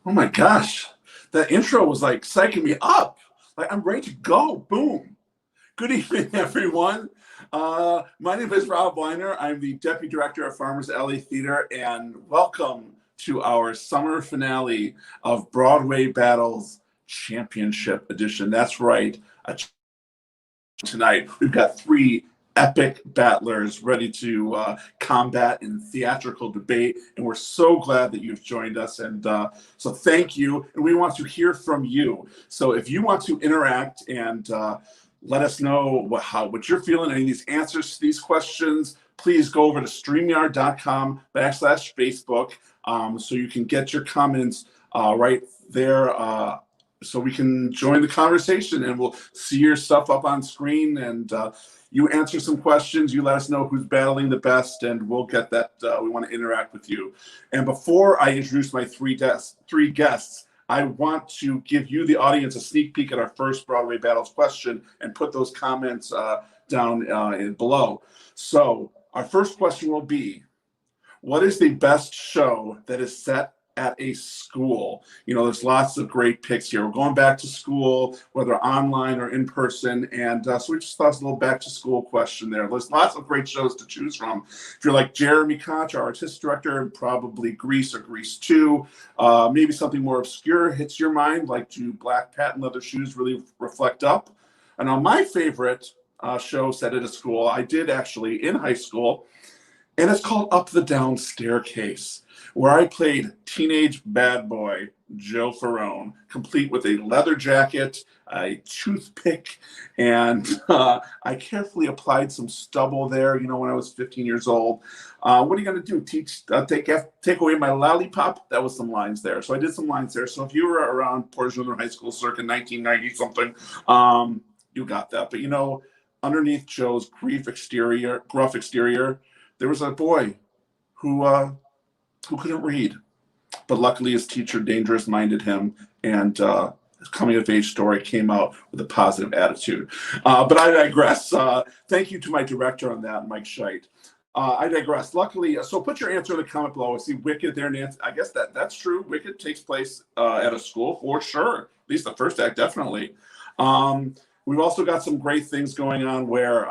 Oh my gosh, that intro was like psyching me up. Like I'm ready to go. Boom. Good evening, everyone. My name is Rob Weiner. I'm the Deputy Director of Farmers Alley Theater, and welcome to our summer finale of Broadway Battles Championship Edition. That's right. Tonight, we've got three epic battlers ready to combat in theatrical debate, and we're so glad that you've joined us. And so thank you, and we want to hear from you. So if you want to interact and let us know what you're feeling, any of these answers to these questions, please go over to streamyard.com/Facebook so you can get your comments right there so we can join the conversation, and we'll see your stuff up on screen, and you answer some questions, you let us know who's battling the best, and we'll get that. We want to interact with you. And before I introduce my three guests, I want to give you, the audience, a sneak peek at our first Broadway Battles question and put those comments down below. So our first question will be, what is the best show that is set at a school? You know, there's lots of great picks here. We're going back to school, whether online or in person, and so we just thought a little back to school question there. There's lots of great shows to choose from. If you're like Jeremy Koch, our artistic director, probably Grease or Grease 2. Maybe something more obscure hits your mind, like do Black Patent Leather Shoes really reflect up? And on my favorite show set at a school, I did actually in high school, and it's called Up the Down Staircase, where I played teenage bad boy Joe Ferrone, complete with a leather jacket, a toothpick, and I carefully applied some stubble there, you know, when I was 15 years old. What are you going to do? Take away my lollipop? That was some lines there. So I did some lines there. So if you were around Portage Northern High School circa 1990-something, you got that. But, you know, underneath Joe's gruff exterior, there was a boy who couldn't read, but luckily his teacher dangerous-minded him, and his coming-of-age story came out with a positive attitude. But I digress. Thank you to my director on that, Mike Scheit. I digress. Luckily, so put your answer in the comment below. I see Wicked there, Nancy. I guess that's true. Wicked takes place at a school for sure. At least the first act, definitely. We've also got some great things going on where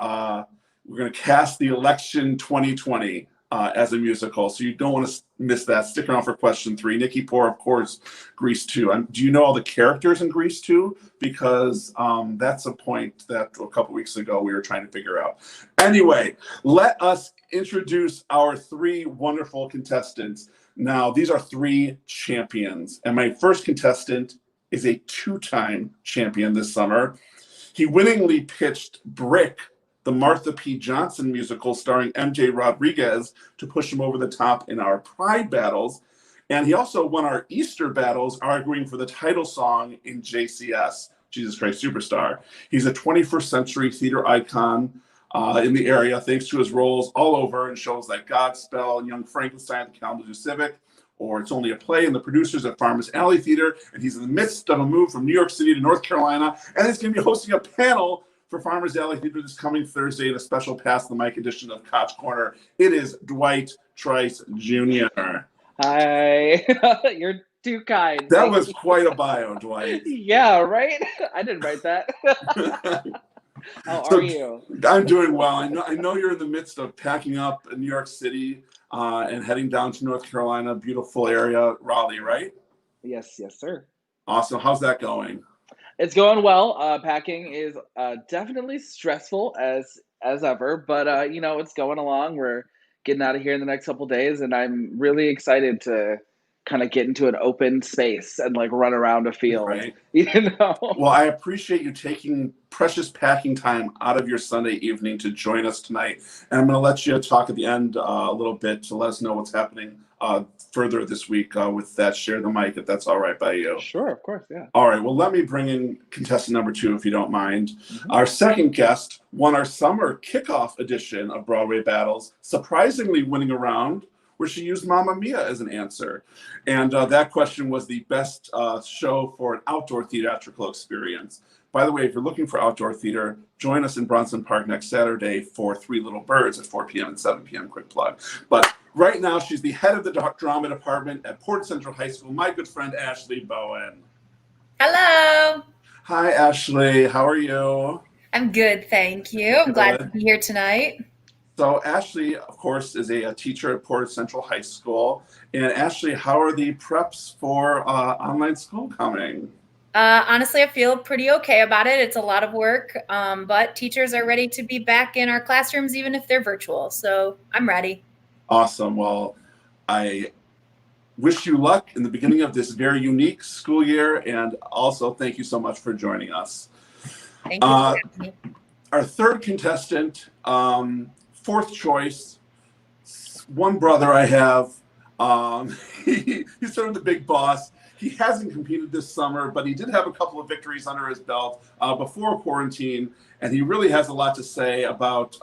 we're going to cast the election 2020 as a musical, so you don't want to miss that. Stick around for question 3. Nikki Poor, of course, Grease 2. Do you know all the characters in Grease 2? Because that's a point that a couple weeks ago we were trying to figure out. Anyway, let us introduce our 3 wonderful contestants. Now, these are 3 champions, and my first contestant is a 2-time champion this summer. He winningly pitched Brick, the Martha P. Johnson musical starring M.J. Rodriguez, to push him over the top in our Pride battles. And he also won our Easter battles, arguing for the title song in JCS, Jesus Christ Superstar. He's a 21st century theater icon in the area, thanks to his roles all over in shows like Godspell and Young Frankenstein at the Kalamazoo Civic, or It's Only a Play, and the producers at Farmers Alley Theater. And he's in the midst of a move from New York City to North Carolina, and he's going to be hosting a panel for Farmers Alley Theater this coming Thursday in a special Pass the Mic edition of Koch Corner. It is Dwight Trice Jr. Hi. You're too kind. That was quite a bio, Dwight. Yeah, right? I didn't write that. How are you? I'm doing well. I know you're in the midst of packing up in New York City and heading down to North Carolina, beautiful area, Raleigh, right? Yes, sir. Awesome. How's that going? It's going well. Packing is definitely stressful as ever, but you know, it's going along. We're getting out of here in the next couple of days, and I'm really excited to kind of get into an open space and like run around a field. Right. You know. Well, I appreciate you taking precious packing time out of your Sunday evening to join us tonight. And I'm going to let you talk at the end a little bit to let us know what's happening further this week with that Share the Mic, if that's all right by you. Sure, of course, yeah. All right, well, let me bring in contestant number 2, if you don't mind. Our second guest won our summer kickoff edition of Broadway Battles, surprisingly winning a round where she used Mamma Mia as an answer. And that question was the best show for an outdoor theatrical experience. By the way, if you're looking for outdoor theater, join us in Bronson Park next Saturday for Three Little Birds at 4 p.m. and 7 p.m. Quick plug. But Right now, she's the head of the drama department at Port Central High School. My good friend, Ashley Bowen. Hello. Hi, Ashley. How are you? I'm good, thank you. I'm glad to Good. be here tonight. So Ashley, of course, is a teacher at Port Central High School. And Ashley, how are the preps for online school coming? Honestly, I feel pretty okay about it. It's a lot of work, but teachers are ready to be back in our classrooms, even if they're virtual. So I'm ready. Awesome. Well, I wish you luck in the beginning of this very unique school year. And also, thank you so much for joining us. Thank you for having me. Our third contestant, fourth choice, one brother I have. He's sort of the big boss. He hasn't competed this summer, but he did have a couple of victories under his belt before quarantine, and he really has a lot to say about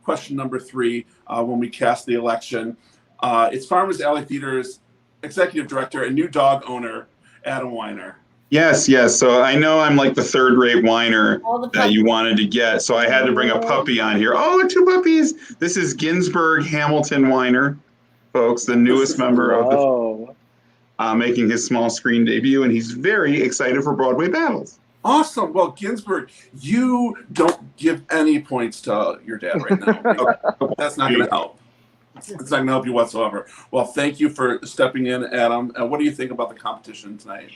question number 3 when we cast the election. It's Farmers Alley Theater's executive director and new dog owner, Adam Weiner. Yes. So I know I'm like the third-rate whiner All the that you puppies. wanted to get, so I had to bring a puppy on here. Oh, 2 puppies. This is Ginsberg Hamilton Weiner, folks, the newest member of the making his small screen debut, and he's very excited for Broadway battles. Awesome. Well, Ginsberg, you don't give any points to your dad right now. Okay. That's not going to help. It's not going to help you whatsoever. Well, thank you for stepping in, Adam. What do you think about the competition tonight?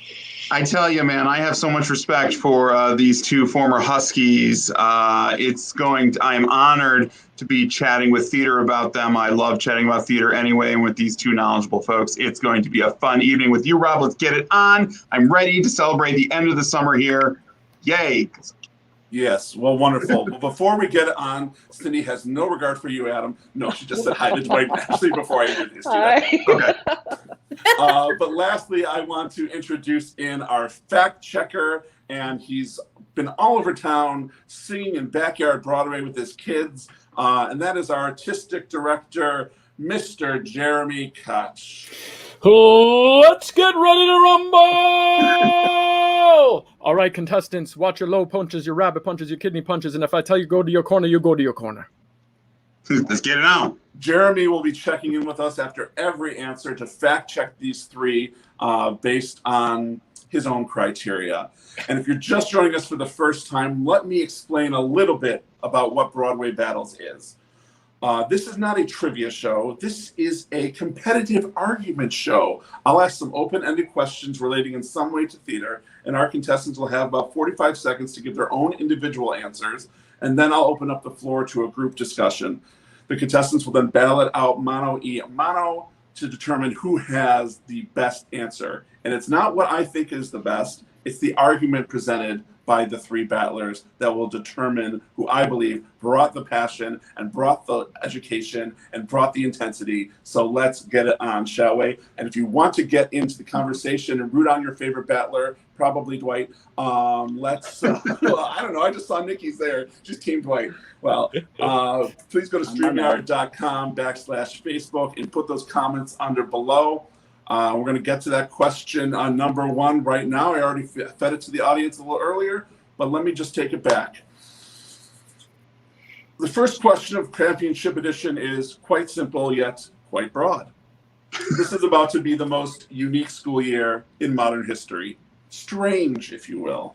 I tell you, man, I have so much respect for these 2 former Huskies. I am honored to be chatting with theater about them. I love chatting about theater anyway, and with these 2 knowledgeable folks, it's going to be a fun evening with you, Rob. Let's get it on. I'm ready to celebrate the end of the summer here. Yay. Yes, well, wonderful. Well, before we get it on, Cindy has no regard for you, Adam. No, she just said hi to Dwight and Ashley before I introduced you. Okay. But lastly, I want to introduce in our fact checker, and he's been all over town singing in Backyard Broadway with his kids, and that is our artistic director, Mr. Jeremy Koch. Let's get ready to rumble! All right, contestants, watch your low punches, your rabbit punches, your kidney punches, and if I tell you go to your corner, you go to your corner. Let's get it on. Jeremy will be checking in with us after every answer to fact check these 3 based on his own criteria. And if you're just joining us for the first time, let me explain a little bit about what Broadway Battles is. This is not a trivia show. This is a competitive argument show. I'll ask some open-ended questions relating in some way to theater, and our contestants will have about 45 seconds to give their own individual answers, and then I'll open up the floor to a group discussion. The contestants will then battle it out mano a mano to determine who has the best answer. And it's not what I think is the best, it's the argument presented by the 3 battlers that will determine who I believe brought the passion and brought the education and brought the intensity. So let's get it on, shall we? And if you want to get into the conversation and root on your favorite battler, probably Dwight, let's, well, I don't know, I just saw Nikki's there. She's Team Dwight. Well, please go to StreamYard.com/Facebook and put those comments under below. We're going to get to that question on number 1 right now. I already fed it to the audience a little earlier, but let me just take it back. The first question of Championship Edition is quite simple, yet quite broad. This is about to be the most unique school year in modern history. Strange, if you will.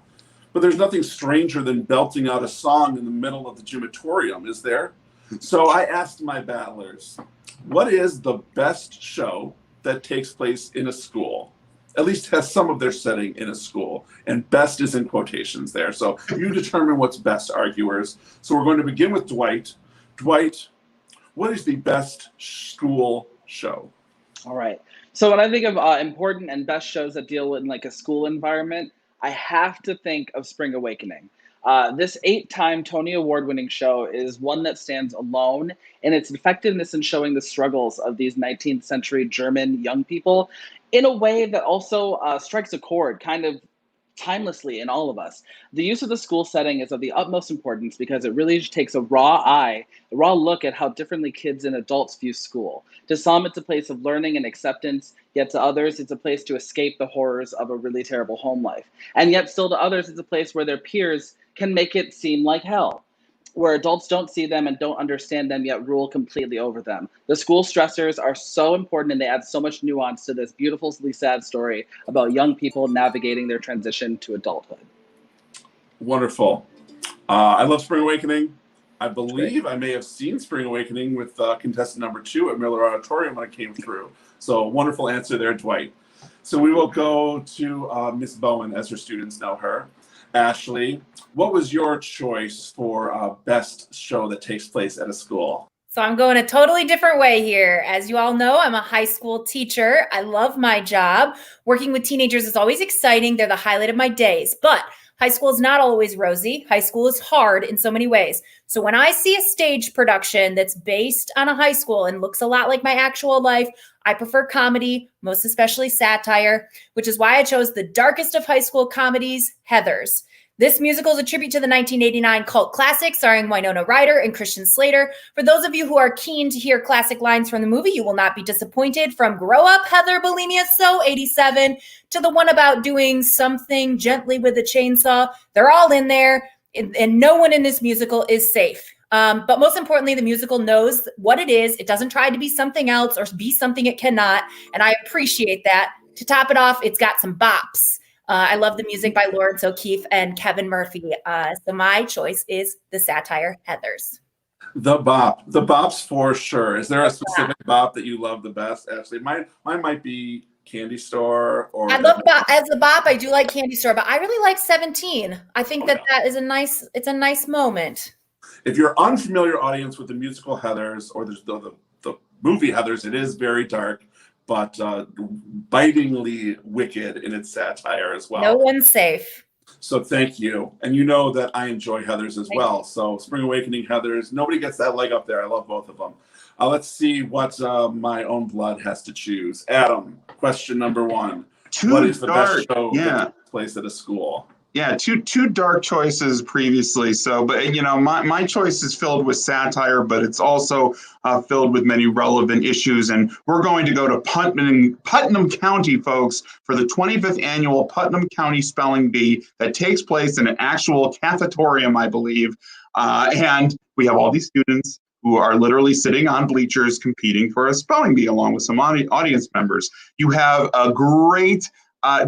But there's nothing stranger than belting out a song in the middle of the gymatorium, is there? So I asked my battlers, what is the best show that takes place in a school, at least has some of their setting in a school, and best is in quotations there. So you determine what's best, arguers. So we're going to begin with Dwight. Dwight, what is the best school show? All right. So when I think of important and best shows that deal in like a school environment, I have to think of Spring Awakening. This 8-time Tony Award-winning show is one that stands alone in its effectiveness in showing the struggles of these 19th century German young people in a way that also strikes a chord kind of timelessly in all of us. The use of the school setting is of the utmost importance because it really takes a raw look at how differently kids and adults view school. To some, it's a place of learning and acceptance, yet to others, it's a place to escape the horrors of a really terrible home life. And yet still to others, it's a place where their peers can make it seem like hell. where adults don't see them and don't understand them yet rule completely over them. The school stressors are so important, and they add so much nuance to this beautifully sad story about young people navigating their transition to adulthood. Wonderful. I love Spring Awakening. I believe I may have seen Spring Awakening with contestant number 2 at Miller Auditorium when I came through. So wonderful answer there, Dwight. So we will go to Miss Bowen, as her students know her. Ashley, what was your choice for best show that takes place at a school? So I'm going a totally different way here. As you all know, I'm a high school teacher. I love my job. Working with teenagers is always exciting. They're the highlight of my days. But high school is not always rosy. High school is hard in so many ways. So when I see a stage production that's based on a high school and looks a lot like my actual life, I prefer comedy, most especially satire, which is why I chose the darkest of high school comedies, Heathers. This musical is a tribute to the 1989 cult classic starring Winona Ryder and Christian Slater. For those of you who are keen to hear classic lines from the movie, you will not be disappointed. From Grow Up, Heather, Bulimia So, 87, to the one about doing something gently with a chainsaw. They're all in there, and no one in this musical is safe. But most importantly, the musical knows what it is. It doesn't try to be something else or be something it cannot, and I appreciate that. To top it off, it's got some bops. I love the music by Lawrence O'Keefe and Kevin Murphy. So my choice is the satire Heathers. The bops for sure. Is there a specific bop that you love the best, Ashley? Mine might be Candy Store. Or I love as a bop. I do like Candy Store, but I really like 17. I think that is it's a nice moment. If you're unfamiliar audience with the musical Heathers or the movie Heathers, it is very dark, but bitingly wicked in its satire as well. No one's safe. So thank you. And you know that I enjoy Heathers as well. So Spring Awakening, Heathers, nobody gets that leg up there. I love both of them. Let's see what my own blood has to choose. Adam, question number 1. What is the best show that takes place at a school? Yeah, two dark choices previously. So, but my choice is filled with satire, but it's also filled with many relevant issues. And we're going to go to Putnam County, folks, for the 25th annual Putnam County Spelling Bee that takes place in an actual cafetorium, I believe. And we have all these students who are literally sitting on bleachers competing for a spelling bee along with some audience members. You have a great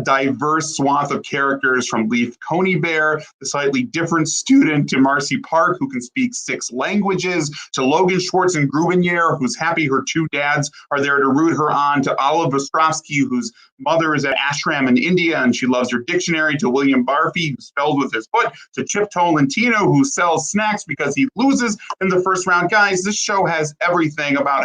diverse swath of characters, from Leaf Coney Bear, the slightly different student, to Marcy Park, who can speak 6 languages, to Logan Schwartz and Grubinier, who's happy her 2 dads are there to root her on, to Olive Ostrovsky, whose mother is at ashram in India and she loves her dictionary, to William Barfy, who spelled with his foot, to Chip Tolentino, who sells snacks because he loses in the first round. Guys, this show has everything about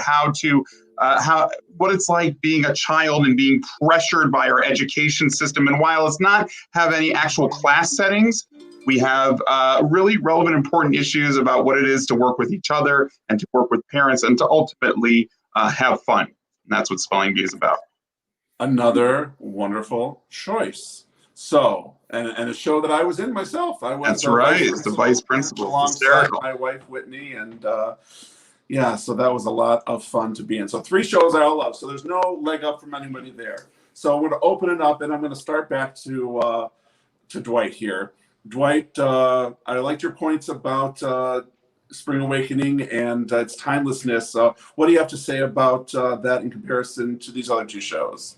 what it's like being a child and being pressured by our education system. And while it's not have any actual class settings, we have really relevant, important issues about what it is to work with each other and to work with parents and to ultimately have fun. And that's what Spelling Bee is about. Another wonderful choice. So, and a show that I was in myself. That's right. It's the vice principal. Alongside my wife, Whitney, and yeah, so that was a lot of fun to be in. So 3 shows I all love. So there's no leg up from anybody there. So I'm going to open it up, and I'm going to start back to Dwight here. Dwight, I liked your points about Spring Awakening and its timelessness. What do you have to say about that in comparison to these other 2 shows?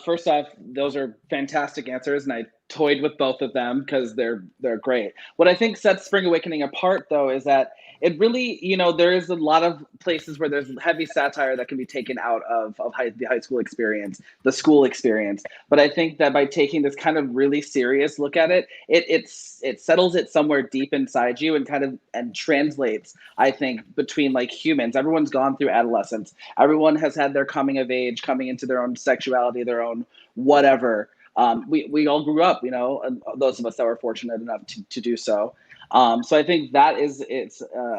First off, those are fantastic answers, and I toyed with both of them because they're great. What I think sets Spring Awakening apart, though, is that it really, there is a lot of places where there's heavy satire that can be taken out of the high school experience, the school experience. But I think that by taking this kind of really serious look at it, it settles it somewhere deep inside you and translates, I think, between like humans. Everyone's gone through adolescence. Everyone has had their coming of age, coming into their own sexuality, their own whatever. We all grew up, those of us that were fortunate enough to do so. So I think that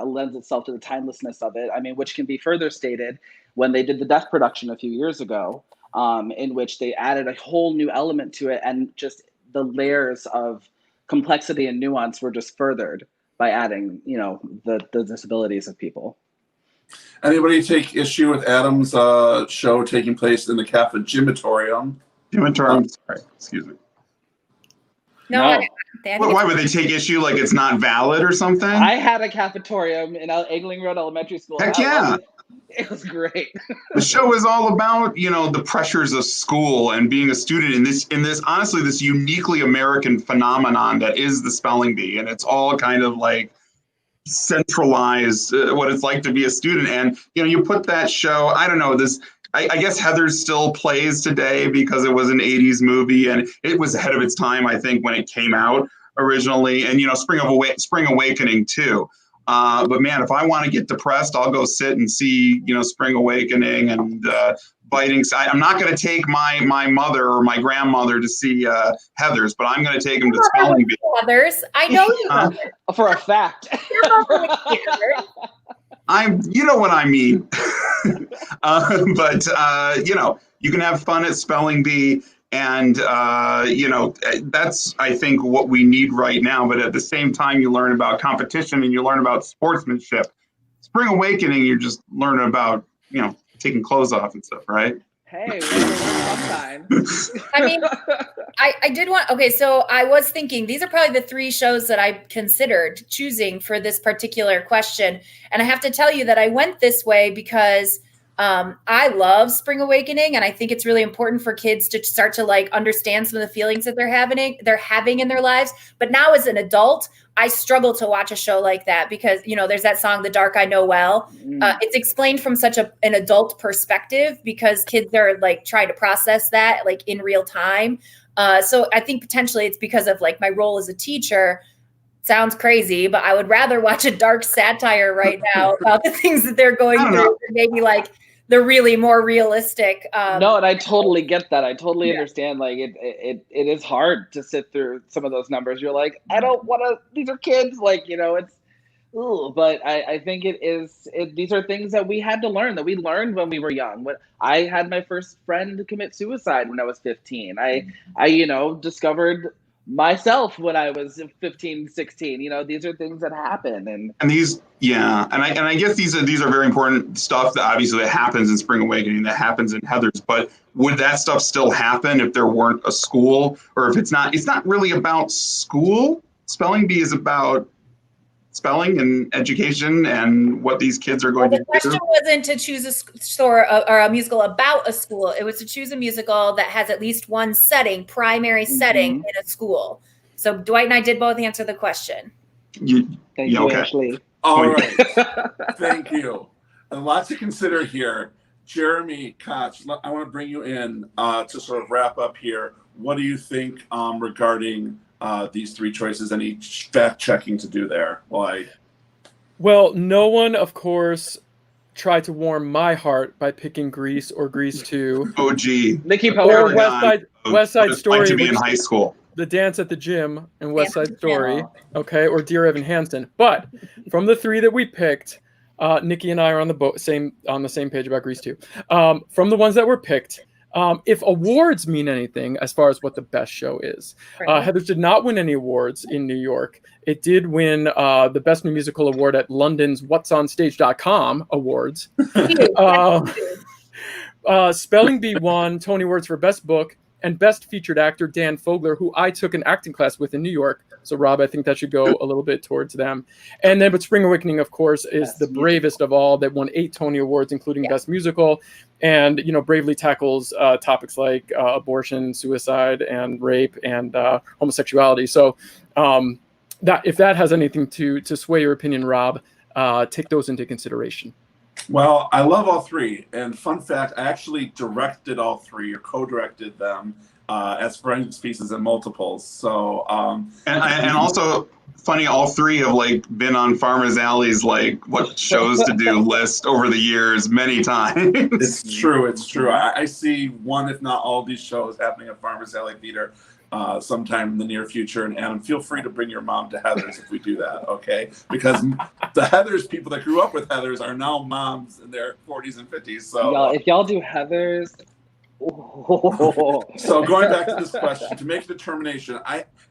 lends itself to the timelessness of it. I mean, which can be further stated when they did the Deaf production a few years ago, in which they added a whole new element to it, and just the layers of complexity and nuance were just furthered by adding, the disabilities of people. Anybody take issue with Adam's show taking place in the Catholic Gymatorium? Sorry, excuse me. No. Why would they take issue like it's not valid or something? I had a cafetorium in Egling Road Elementary School. Heck yeah. It was great. The show is all about, the pressures of school and being a student in this honestly, this uniquely American phenomenon that is the spelling bee. And it's all kind of like centralized what it's like to be a student. And, you put that show, I don't know, I guess Heathers still plays today because it was an 80s movie and it was ahead of its time, I think, when it came out originally. And, Spring Awakening, too. But, man, if I want to get depressed, I'll go sit and see, Spring Awakening and biting. I'm not going to take my mother or my grandmother to see Heathers, but I'm going to take them to Spelling Bee. Heathers. I know you love it. For a fact. You know what I mean. But you can have fun at Spelling Bee. And, that's, I think, what we need right now. But at the same time, you learn about competition and you learn about sportsmanship. Spring Awakening, you're just learning about, taking clothes off and stuff, right? Hey, sometime. I mean, I did want, okay, so I was thinking, these are probably the 3 shows that I considered choosing for this particular question. And I have to tell you that I went this way because I love Spring Awakening, and I think it's really important for kids to start to understand some of the feelings that they're having in their lives. But now as an adult, I struggle to watch a show like that because, there's that song, The Dark I Know Well. It's explained from such an adult perspective because kids are trying to process that in real time. So I think potentially it's because of my role as a teacher. Sounds crazy, but I would rather watch a dark satire right now about the things that they're going through. Maybe the really more realistic. No, and I totally get that. I totally understand. It is hard to sit through some of those numbers. You're like, I don't want to. These are kids. It's. Ooh, but I think it is. These are things that we had to learn. That we learned when we were young. When I had my first friend commit suicide when I was 15. I discovered myself when I was 15, 16. These are things that happen, and these, and I guess these are very important stuff that obviously that happens in Spring Awakening, that happens in Heathers. But would that stuff still happen if there weren't a school, or if it's not really about school? Spelling Bee is about spelling and education and what these kids are going to do. The question wasn't to choose a story or a musical about a school. It was to choose a musical that has at least one primary setting in a school. So Dwight and I did both answer the question. Thank you, Ashley. All right. Thank you. And lots to consider here. Jeremy Koch, I want to bring you in to sort of wrap up here. What do you think regarding these 3 choices? Any fact checking to do there? Well, no one, of course, tried to warm my heart by picking Grease or Grease 2. Oh, gee. Nikki Or Power. West Side Story. Like to be in high school. The Dance at the Gym and West Side Story. Okay, or Dear Evan Hansen. But from the 3 that we picked, Nikki and I are on the same page about Grease 2. From the ones that were picked, if awards mean anything as far as what the best show is, Heathers did not win any awards in New York. It did win the Best New Musical Award at London's whatsonstage.com awards. Spelling Bee won Tony Awards for Best Book and Best Featured Actor Dan Fogler, who I took an acting class with in New York. So, Rob, I think that should go a little bit towards them. And then, but Spring Awakening, of course, is the bravest of all. That won 8 Tony Awards, including Best Musical, and bravely tackles topics like abortion, suicide, and rape, and homosexuality. So, that if that has anything to sway your opinion, Rob, take those into consideration. Well, I love all 3. And fun fact, I actually directed all 3 or co-directed them as French pieces and multiples. So, and also funny, all 3 have been on Farmer's Alley's what shows to do list over the years many times. It's true. It's true. I see one, if not all, these shows happening at Farmer's Alley Theater sometime in the near future. And Adam, feel free to bring your mom to Heathers if we do that, okay? Because the Heathers people that grew up with Heathers are now moms in their 40s and 50s. So if y'all do Heathers. So going back to this question, to make a determination,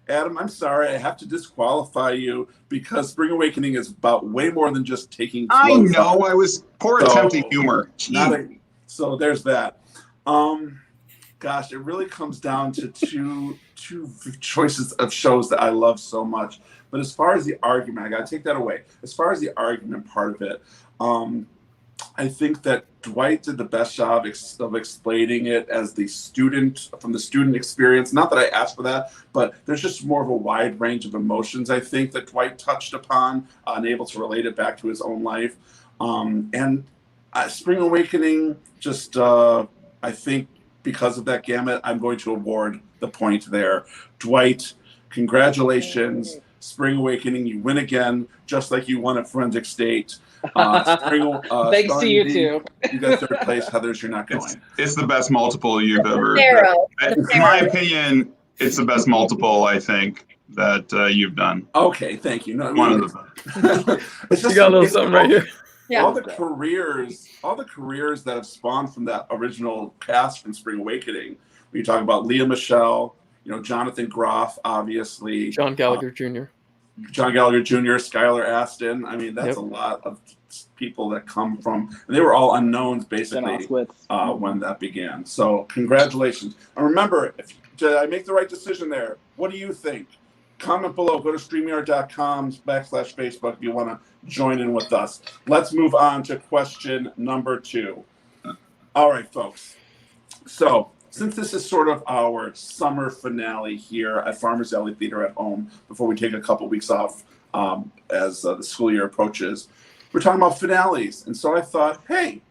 Adam, I'm sorry, I have to disqualify you because Spring Awakening is about way more than just taking I know, off. I was poor attempt at humor. So there's that. Gosh, it really comes down to two choices of shows that I love so much. But as far as the argument, I got to take that away. As far as the argument part of it, I think that Dwight did the best job of explaining it as the student, from the student experience. Not that I asked for that, but there's just more of a wide range of emotions, I think, that Dwight touched upon and able to relate it back to his own life. And Spring Awakening, just, I think, because of that gamut, I'm going to award the point there. Dwight, congratulations. Spring Awakening, you win again, just like you won at Forensic State. Thanks to you too. You got third place. Heathers, you're not going. It's the best multiple you've ever. In my opinion, it's the best multiple I think that you've done. Okay, thank you. No, one of the. It's just, you got a little something right here. Yeah. All the careers that have spawned from that original cast from Spring Awakening. When you talk about Leah Michelle, Jonathan Groff, obviously. John Gallagher Jr. John Gallagher Jr., Skylar Astin. I mean, that's a lot of people that come from, and they were all unknowns basically when that began. So congratulations. And remember, did I make the right decision there? What do you think? Comment below. Go to StreamYard.com/Facebook if you want to join in with us. Let's move on to question number 2. All right, folks. So since this is sort of our summer finale here at Farmers Alley Theater at Home, before we take a couple weeks off as the school year approaches, we're talking about finales. And so I thought, hey,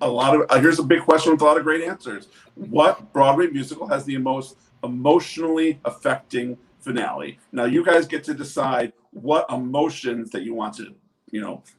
here's a big question with a lot of great answers. What Broadway musical has the most emotionally affecting finale? Now you guys get to decide what emotions that you want to,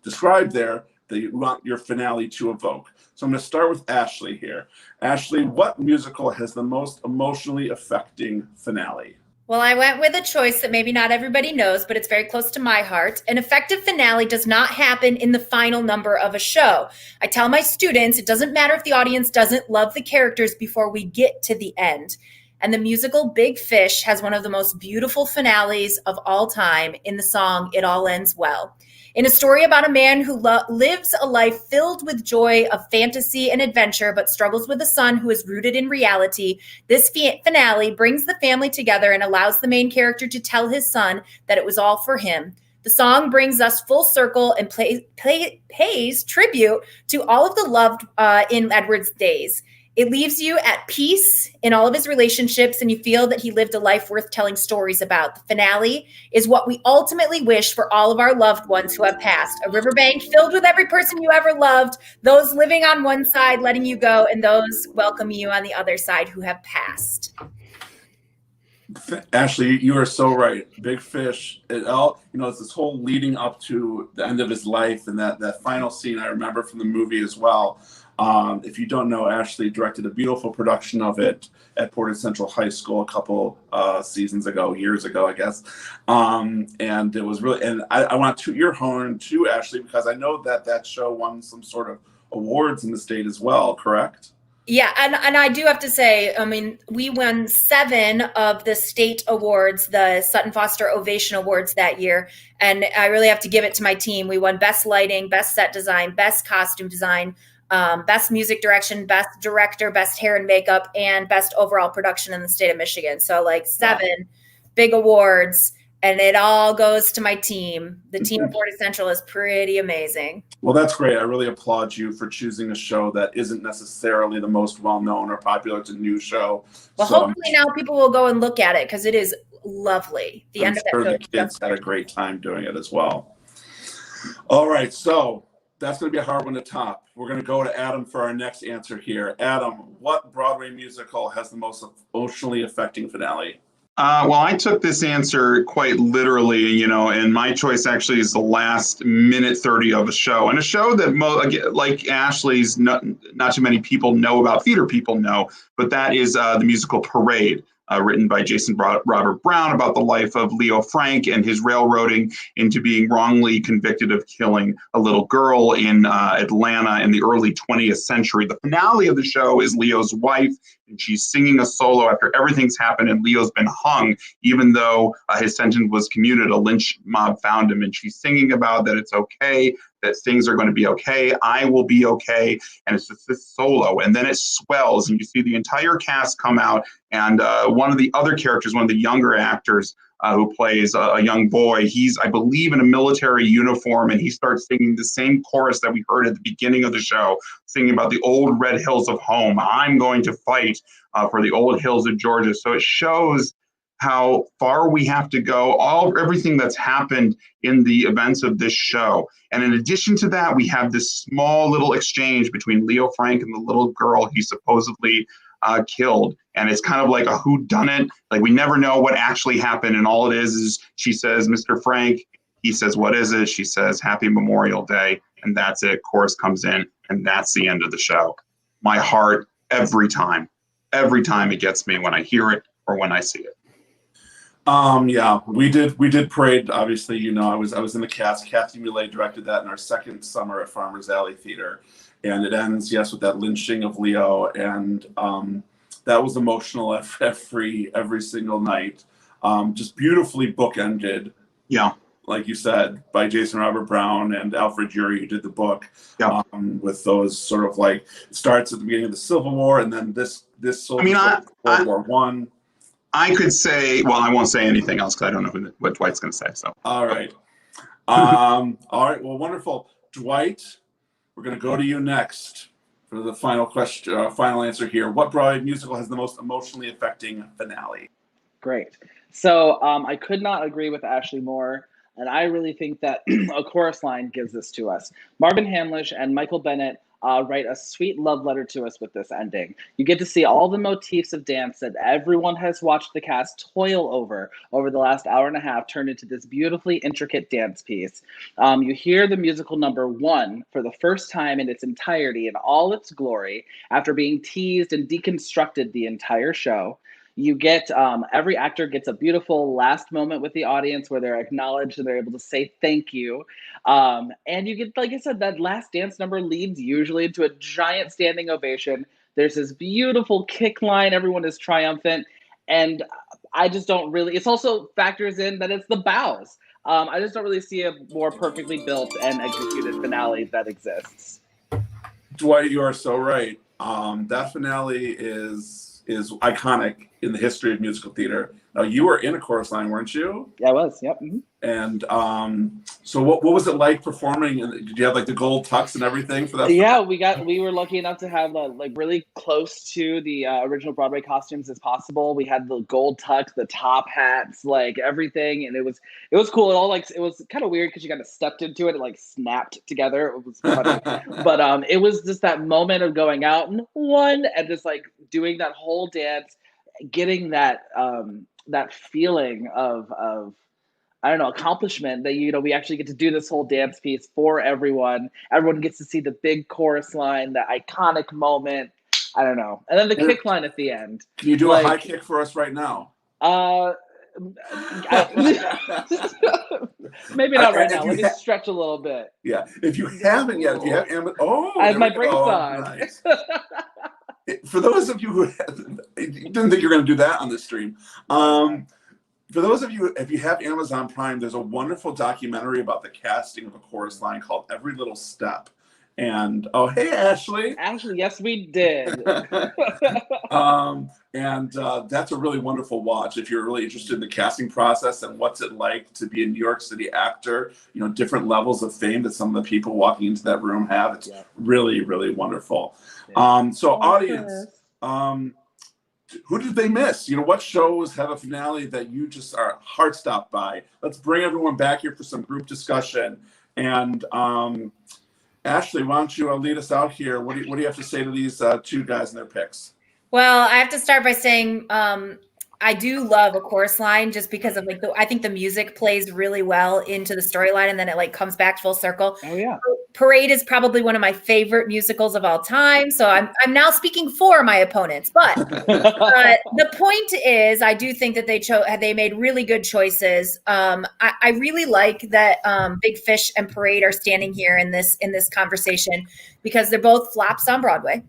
describe there, that you want your finale to evoke. So I'm going to start with Ashley here. Ashley, what musical has the most emotionally affecting finale? Well, I went with a choice that maybe not everybody knows, but it's very close to my heart. An effective finale does not happen in the final number of a show. I tell my students, it doesn't matter if the audience doesn't love the characters before we get to the end. And the musical Big Fish has one of the most beautiful finales of all time in the song It All Ends Well. In a story about a man who lives a life filled with joy of fantasy and adventure, but struggles with a son who is rooted in reality, this finale brings the family together and allows the main character to tell his son that it was all for him. The song brings us full circle and pays tribute to all of the loved in Edward's days. It leaves you at peace in all of his relationships, and you feel that he lived a life worth telling stories about. The finale is what we ultimately wish for all of our loved ones who have passed. A riverbank filled with every person you ever loved, those living on one side letting you go, and those welcoming you on the other side who have passed. Ashley, you are so right. Big Fish, it's this whole leading up to the end of his life, and that final scene I remember from the movie as well. If you don't know, Ashley directed a beautiful production of it at Portage Central High School a couple years ago, I guess. And it was really, and I want to toot your horn too, Ashley, because I know that show won some sort of awards in the state as well, correct? Yeah, and I do have to say, we won 7 of the state awards, the Sutton Foster Ovation Awards that year, and I really have to give it to my team. We won Best Lighting, Best Set Design, Best Costume Design, Best Music Direction, Best Director, Best Hair and Makeup, and Best Overall Production in the state of Michigan. So 7 big awards, and it all goes to my team. The team at Portage Central is pretty amazing. Well, that's great. I really applaud you for choosing a show that isn't necessarily the most well-known or popular. It's a new show. Well, hopefully now people will go and look at it because it is lovely. I'm sure the kids had a great time doing it as well. All right, so that's going to be a hard one to top. We're going to go to Adam for our next answer here. Adam, what Broadway musical has the most emotionally affecting finale? Well, I took this answer quite literally, and my choice actually is the last minute 30 of a show. And a show that, like Ashley's, not too many people know about, theater people know, but that is the musical Parade. Written by Jason Robert Brown about the life of Leo Frank and his railroading into being wrongly convicted of killing a little girl in Atlanta in the early 20th century. The finale of the show is Leo's wife, and she's singing a solo after everything's happened and Leo's been hung, even though his sentence was commuted. A lynch mob found him, and she's singing about that it's okay, that things are going to be okay, I will be okay, and it's just this solo, and then it swells, and you see the entire cast come out, and one of the other characters, one of the younger actors who plays a young boy, he's, I believe, in a military uniform, and he starts singing the same chorus that we heard at the beginning of the show, singing about the old red hills of home. I'm going to fight for the old hills of Georgia. So it shows how far we have to go, everything that's happened in the events of this show. And in addition to that, we have this small little exchange between Leo Frank and the little girl he supposedly killed. And it's kind of like a whodunit. Like, we never know what actually happened. And all it is she says, Mr. Frank. He says, what is it? She says, Happy Memorial Day. And that's it. Chorus comes in. And that's the end of the show. My heart, every time it gets me when I hear it or when I see it. Yeah, we did Parade. Obviously, you know, I was in the cast. Kathy Muley directed that in our second summer at Farmers Alley Theater. And it ends, yes, with that lynching of Leo, and that was emotional every single night. Just beautifully bookended. Yeah, like you said, by Jason Robert Brown and Alfred Urey, who did the book. Yeah. With those sort of like, it starts at the beginning of the Civil War, and then this World War One. I could say, well, I won't say anything else because I don't know what Dwight's going to say. So. All right. All right. Well, wonderful, Dwight. We're going to go to you next for the final question, final answer here. What Broadway musical has the most emotionally affecting finale? Great. So I could not agree with Ashley more, and I really think that a chorus line gives this to us. Marvin Hamlish and Michael Bennett write a sweet love letter to us with this ending. You get to see all the motifs of dance that everyone has watched the cast toil over the last hour and a half turned into this beautifully intricate dance piece. You hear the musical number one for the first time in its entirety in all its glory after being teased and deconstructed the entire show. You get, every actor gets a beautiful last moment with the audience where they're acknowledged and they're able to say thank you. And you get, like I said, that last dance number leads usually into a giant standing ovation. There's this beautiful kick line. Everyone is triumphant. And I just don't really, it also factors in that it's the bows. I just don't really see a more perfectly built and executed finale that exists. Dwight, you are so right. That finale is iconic in the history of musical theater. Now, you were in a chorus line, weren't you? Yeah, I was. Yep. Mm-hmm. And so what was it like performing? And did you have like the gold tux and everything for that? Yeah, we were lucky enough to have like really close to the original Broadway costumes as possible. We had the gold tux, the top hats, like everything, and it was cool. It all it was kind of weird because you kind of stepped into it, like snapped together. It was funny, but it was just that moment of going out and one and just like doing that whole dance, getting that that feeling of I don't know, accomplishment that, you know, we actually get to do this whole dance piece for everyone. Everyone gets to see the big chorus line, the iconic moment. I don't know. And then the kick line at the end. Can you do a high kick for us right now? Maybe not right now. Let me stretch a little bit. Yeah. If you haven't yet, if you have, I have my brakes on. Nice. For those of you who didn't think you were going to do that on this stream, for those of you, if you have Amazon Prime, there's a wonderful documentary about the casting of a chorus line called Every Little Step. And, oh, hey, Ashley. Ashley, yes, we did. And that's a really wonderful watch if you're really interested in the casting process and what's it like to be a New York City actor, you know, different levels of fame that some of the people walking into that room have. It's really, really wonderful. So audience, who did they miss? You know, what shows have a finale that you just are heart stopped by? Let's bring everyone back here for some group discussion. And Ashley, why don't you lead us out here? What do you have to say to these two guys and their picks? Well, I have to start by saying I do love a chorus line just because of I think the music plays really well into the storyline and then it comes back full circle. Oh yeah. Parade is probably one of my favorite musicals of all time. So I'm now speaking for my opponents, but the point is I do think that they made really good choices. I really like that Big Fish and Parade are standing here in this conversation because they're both flops on Broadway.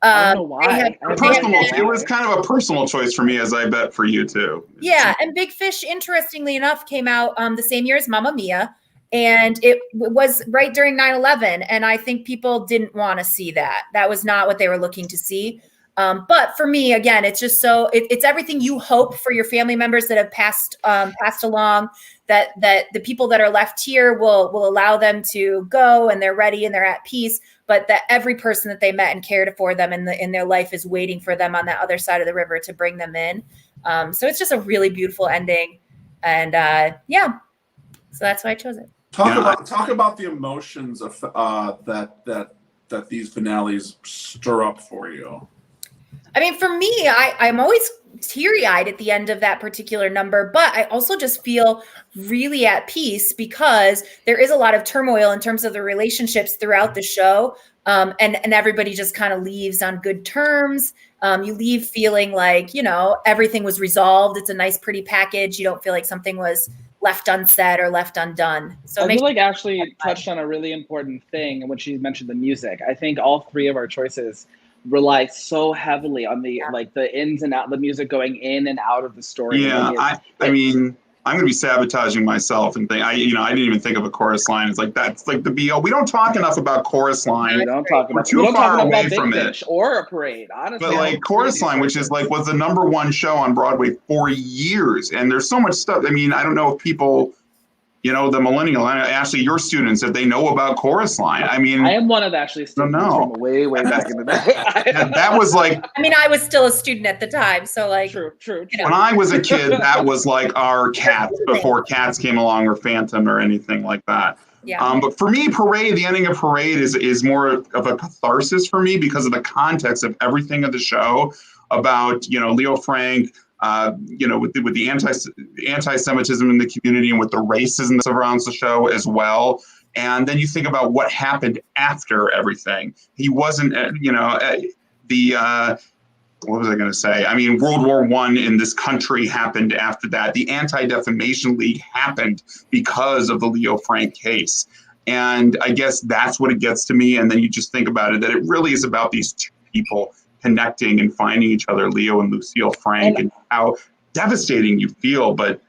I don't know why. It was kind of a personal choice for me, as I bet for you too. Yeah, and Big Fish, interestingly enough, came out the same year as Mamma Mia, and it was right during 9/11, and I think people didn't want to see that. That was not what they were looking to see. But for me, again, it's just so it's everything you hope for your family members that have passed along. That the people that are left here will allow them to go, and they're ready and they're at peace. But that every person that they met and cared for them in their life is waiting for them on that other side of the river to bring them in. So it's just a really beautiful ending, and so that's why I chose it. Talk about the emotions of that these finales stir up for you. I mean, for me, I'm always teary-eyed at the end of that particular number, but I also just feel really at peace because there is a lot of turmoil in terms of the relationships throughout the show, and everybody just kind of leaves on good terms. You leave feeling like, everything was resolved. It's a nice, pretty package. You don't feel like something was left unsaid or left undone. So I feel like Ashley touched on a really important thing when she mentioned the music. I think all three of our choices rely so heavily on the ins and out, the music going in and out of the story. Yeah, I mean, I'm going to be sabotaging myself and think I didn't even think of a chorus line. It's like that's like the BO. We don't talk enough about chorus line. We don't talk about too far away from Big Fish it, or a parade. Honestly, but like chorus line, which is like was the #1 show on Broadway for years, and there's so much stuff. I mean, I don't know if people. The millennial, Ashley, your students, if they know about chorus line. I mean, I am one of Ashley's students from way back in the day. That was like. I mean, I was still a student at the time, so like. True. When I was a kid, that was like our Cats before Cats came along, or Phantom, or anything like that. Yeah. But for me, Parade, the ending of Parade is more of a catharsis for me because of the context of everything of the show about Leo Frank. With the anti-Semitism in the community and with the racism that surrounds the show as well. And then you think about what happened after everything. He wasn't, what was I going to say? I mean, World War I in this country happened after that. The Anti-Defamation League happened because of the Leo Frank case. And I guess that's what it gets to me. And then you just think about it, that it really is about these two people connecting and finding each other, Leo and Lucille Frank, and how devastating you feel, but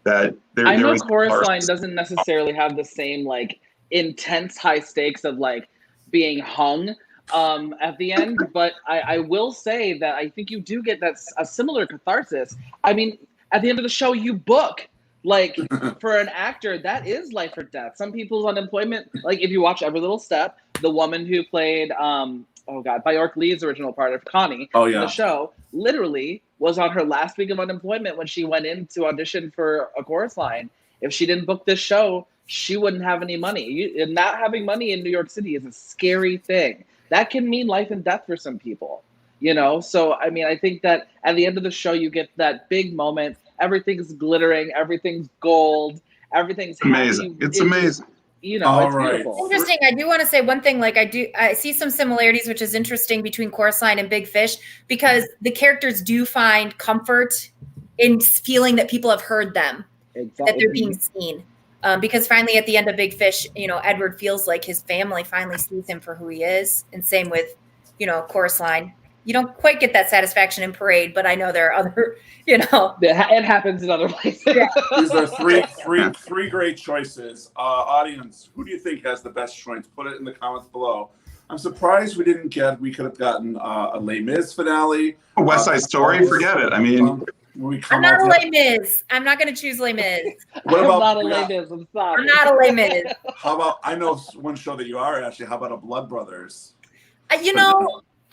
that I know chorus line doesn't necessarily have the same like intense high stakes of like being hung at the end, but I will say that I think you do get a similar catharsis. I mean, at the end of the show, you book. Like for an actor, that is life or death. Some people's unemployment, like if you watch Every Little Step, the woman who played Bjork Lee's original part of Connie in the show literally was on her last week of unemployment when she went in to audition for a chorus line. If she didn't book this show, she wouldn't have any money. And not having money in New York City is a scary thing. That can mean life and death for some people, So, I mean, I think that at the end of the show, you get that big moment. Everything's glittering. Everything's gold. Everything's amazing. It's amazing. It's beautiful. Interesting. I do want to say one thing. Like I see some similarities, which is interesting between Chorus Line and Big Fish, because the characters do find comfort in feeling that people have heard them, that they're being seen. Because finally, at the end of Big Fish, Edward feels like his family finally sees him for who he is, and same with, Chorus Line. You don't quite get that satisfaction in Parade, but I know there are other, It happens in other places. Yeah. These are three great choices. Audience, who do you think has the best choice? Put it in the comments below. I'm surprised we could have gotten a Les Mis finale. West Side Story, forget it. I mean... I'm not a Les Mis. I'm not going to choose Les Mis. What about, I'm not a Les Mis. I'm sorry. I'm not a Les Mis. How about, I know one show that you are, Ashley. How about a Blood Brothers?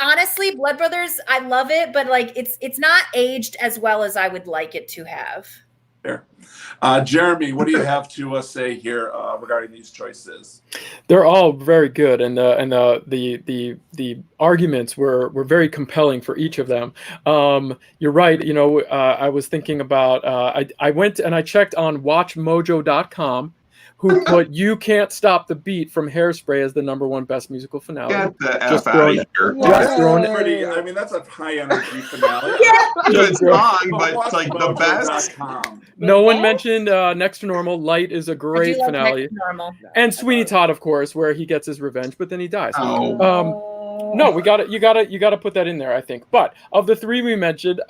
Honestly, Blood Brothers, I love it, but like it's not aged as well as I would like it to have. Fair. Jeremy, what do you have to say here regarding these choices? They're all very good, and the arguments were very compelling for each of them. You're right. I was thinking about. I went and I checked on WatchMojo.com, who put "You Can't Stop the Beat" from Hairspray as the #1 best musical finale. Get the F out of here. Pretty. I mean, that's a high energy finale. Good song, but it's like the best. No one mentioned Next to Normal. Light is a great finale. Next to Normal. And Sweeney Todd, of course, where he gets his revenge, but then he dies. Oh. No, we got it. You got to put that in there, I think. But of the three we mentioned,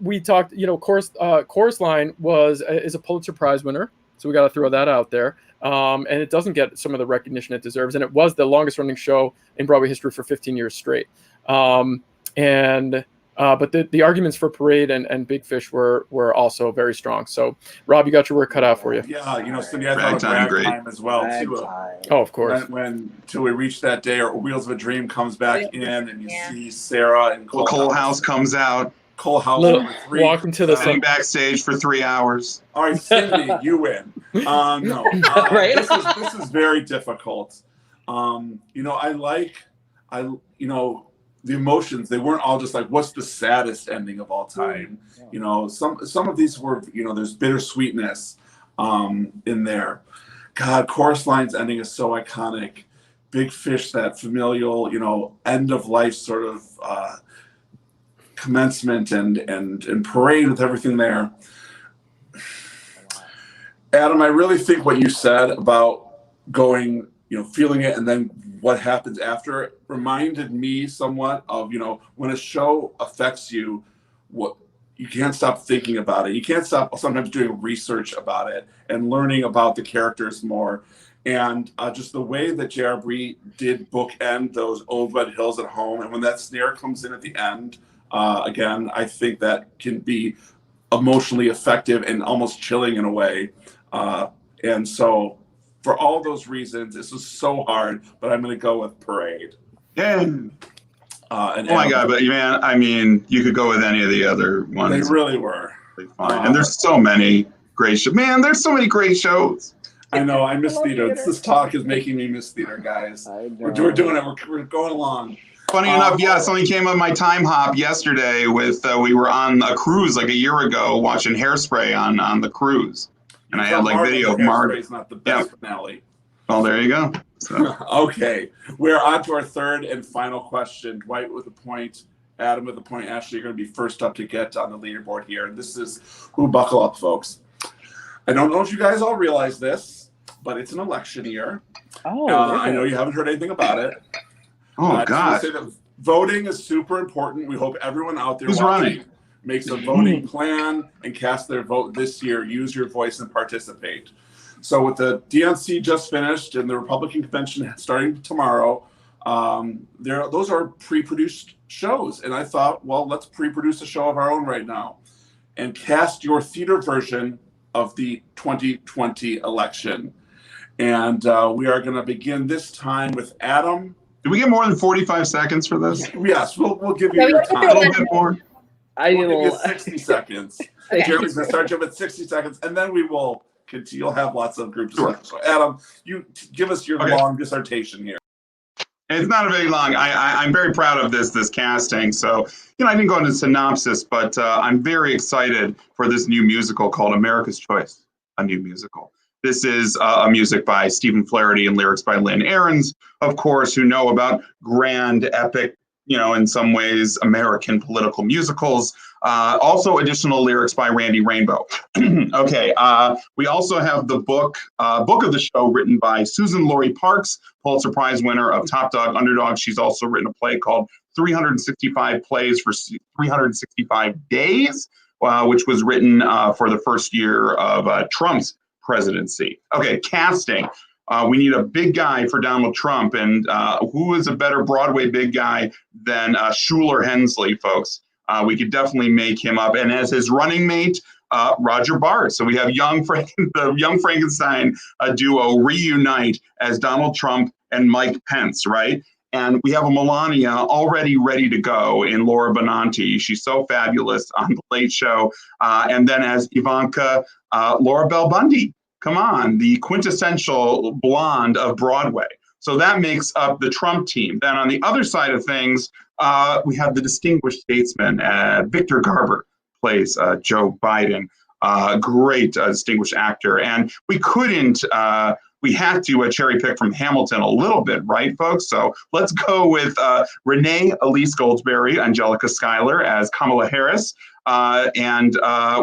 we talked. Chorus Line is a Pulitzer Prize winner, so we got to throw that out there. And it doesn't get some of the recognition it deserves, and it was the longest running show in Broadway history for 15 years straight. But the arguments for Parade and Big Fish were also very strong. So, Rob, you got your work cut out for you. Yeah, Cindy, I thought of Ragtime as well too. Oh, of course. When Till We Reach That Day or Wheels of a Dream comes back in, and you see Sarah and Cole House comes out. Cole House walking to the sitting backstage for 3 hours. All right, Cindy, you win. No, Right? This is very difficult. The emotions, they weren't all just like, what's the saddest ending of all time? Some of these were, there's bittersweetness in there. God, Chorus Line's ending is so iconic. Big Fish, that familial, end of life sort of commencement and Parade with everything there. Adam, I really think what you said about going, feeling it and then what happens after it reminded me somewhat of, when a show affects you, what you can't stop thinking about it. You can't stop sometimes doing research about it and learning about the characters more. And just the way that J.R. Bree did bookend those Old Red Hills at home. And when that snare comes in at the end, again, I think that can be emotionally effective and almost chilling in a way. And so for all those reasons, this was so hard, but I'm going to go with Parade. Yeah. Oh my God, but man, I mean, you could go with any of the other ones. They really were. Fine. And there's so many great shows. Man, there's so many great shows. I know, I miss theater. This talk is making me miss theater, guys. We're doing it. We're going along. Funny enough, something came on my time hop yesterday with, we were on a cruise like a year ago watching Hairspray on the cruise. And I had video of Margaret. It's not the best finale. Well, there you go. So. Okay, we're on to our third and final question. Dwight with a point, Adam with a point. Ashley, you're going to be first up to get on the leaderboard here. And this is who buckle up, folks. I don't know if you guys all realize this, but it's an election year. I know you haven't heard anything about it. Oh, God. Say that voting is super important. We hope everyone out there who's running makes a voting plan and cast their vote this year. Use your voice and participate. So with the DNC just finished and the Republican convention starting tomorrow, those are pre-produced shows. And I thought, well, let's pre-produce a show of our own right now and cast your theater version of the 2020 election. And we are going to begin this time with Adam. Did we get more than 45 seconds for this? Yes, we'll give you your time. A little bit more. We'll give you 60 seconds. Okay. Jeremy's going to start you with 60 seconds, and then we will continue. You'll have lots of group discussion. So, Adam, you give us your long dissertation here. It's not a very long. I'm very proud of this casting. So, I didn't go into synopsis, but I'm very excited for this new musical called America's Choice, a new musical. This is a music by Stephen Flaherty and lyrics by Lynn Ahrens, of course, who know about grand, epic, in some ways, American political musicals. Also additional lyrics by Randy Rainbow. Okay, we also have the book of the show written by Susan Laurie Parks, Pulitzer Prize winner of Top Dog Underdog. She's also written a play called 365 Plays for 365 Days, which was written for the first year of Trump's presidency. Okay, casting. We need a big guy for Donald Trump, and who is a better Broadway big guy than Shuler Hensley, folks? We could definitely make him up. And as his running mate, Roger Bart. So we have the Young Frankenstein duo reunite as Donald Trump and Mike Pence, right? And we have a Melania already ready to go in Laura Benanti. She's so fabulous on The Late Show. And then as Ivanka, Laura Bell Bundy. Come on, the quintessential blonde of Broadway. So that makes up the Trump team. Then on the other side of things, we have the distinguished statesman. Victor Garber plays Joe Biden. Great distinguished actor. And we had to cherry pick from Hamilton a little bit, right, folks? So let's go with Renee Elise Goldsberry, Angelica Schuyler as Kamala Harris. And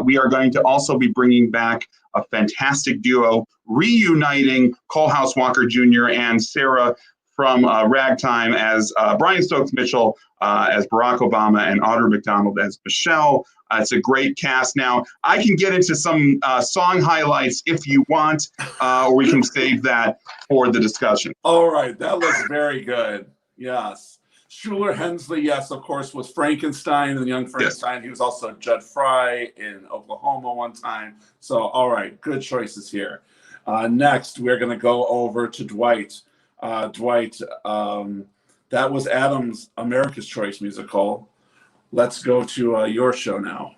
we are going to also be bringing back a fantastic duo, reuniting Cole House Walker Jr. and Sarah from Ragtime as Brian Stokes Mitchell as Barack Obama and Audra McDonald as Michelle. It's a great cast. Now, I can get into some song highlights if you want, or we can save that for the discussion. All right, that looks very good. Yes. Shuler Hensley, yes, of course, was Frankenstein and Young Frankenstein. Yes. He was also Judd Fry in Oklahoma one time. So, all right, good choices here. Next, we're going to go over to Dwight. Dwight, that was Adam's America's Choice musical. Let's go to your show now.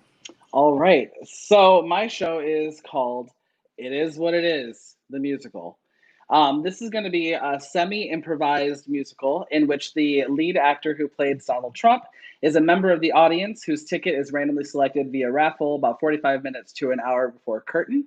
All right. So my show is called It Is What It Is, the musical. This is going to be a semi-improvised musical in which the lead actor who played Donald Trump is a member of the audience whose ticket is randomly selected via raffle about 45 minutes to an hour before curtain.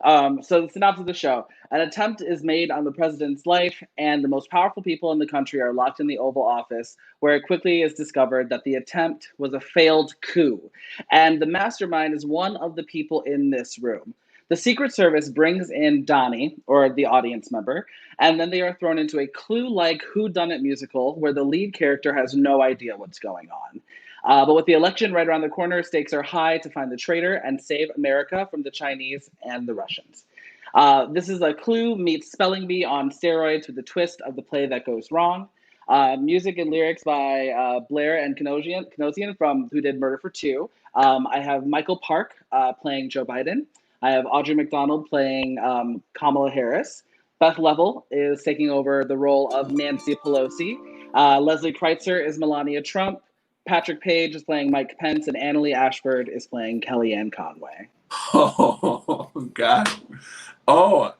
So the synopsis of the show: an attempt is made on the president's life, and the most powerful people in the country are locked in the Oval Office, where it quickly is discovered that the attempt was a failed coup. And the mastermind is one of the people in this room. The Secret Service brings in Donnie, or the audience member, and then they are thrown into a Clue-like whodunit musical where the lead character has no idea what's going on. But with the election right around the corner, stakes are high to find the traitor and save America from the Chinese and the Russians. This is a Clue meets Spelling Bee on steroids with the twist of the play that goes wrong. Music and lyrics by Blair and Kanosian from who did Murder for Two. I have Michael Park playing Joe Biden. I have Audra McDonald playing Kamala Harris. Beth Level is taking over the role of Nancy Pelosi. Leslie Kreitzer is Melania Trump. Patrick Page is playing Mike Pence, and Annalee Ashford is playing Kellyanne Conway. Oh, God. Oh,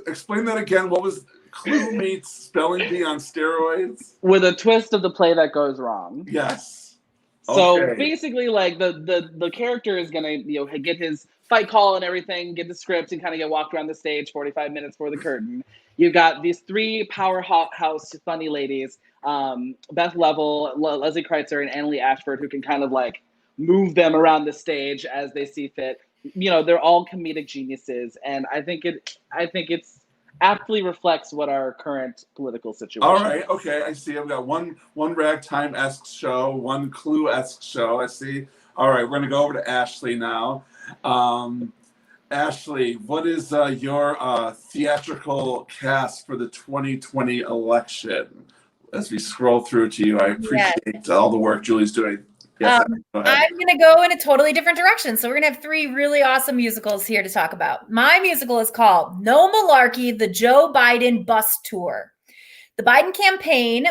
explain that again. What was Clue meets Spelling Bee on steroids? With a twist of the play that goes wrong. Yes. So basically, like the character is gonna get his fight call and everything, get the script, and kind of get walked around the stage 45 minutes before the curtain. You've got these three powerhouse funny ladies, Beth Level, Leslie Kreitzer, and Annalee Ashford, who can kind of like move them around the stage as they see fit. They're all comedic geniuses, and I think it's aptly reflects what our current political situation All right, is. okay, I see. I've got one Ragtime-esque show, one Clue-esque show. I see. All right, we're going to go over to Ashley now. Ashley, what is your theatrical cast for the 2020 election? As we scroll through to you, I appreciate all the work Julie's doing. Yes, I'm going to go in a totally different direction. So we're going to have three really awesome musicals here to talk about. My musical is called No Malarkey, the Joe Biden Bus Tour. The Biden campaign,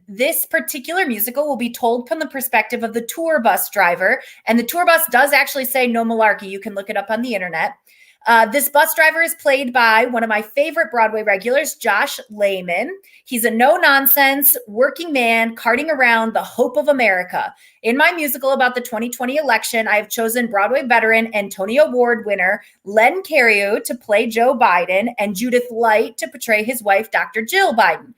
this particular musical will be told from the perspective of the tour bus driver. And the tour bus does actually say no malarkey. You can look it up on the internet. This bus driver is played by one of my favorite Broadway regulars, Josh Lehman. He's a no-nonsense working man carting around the hope of America. In my musical about the 2020 election, I have chosen Broadway veteran and Tony Award winner Len Cariou to play Joe Biden and Judith Light to portray his wife, Dr. Jill Biden.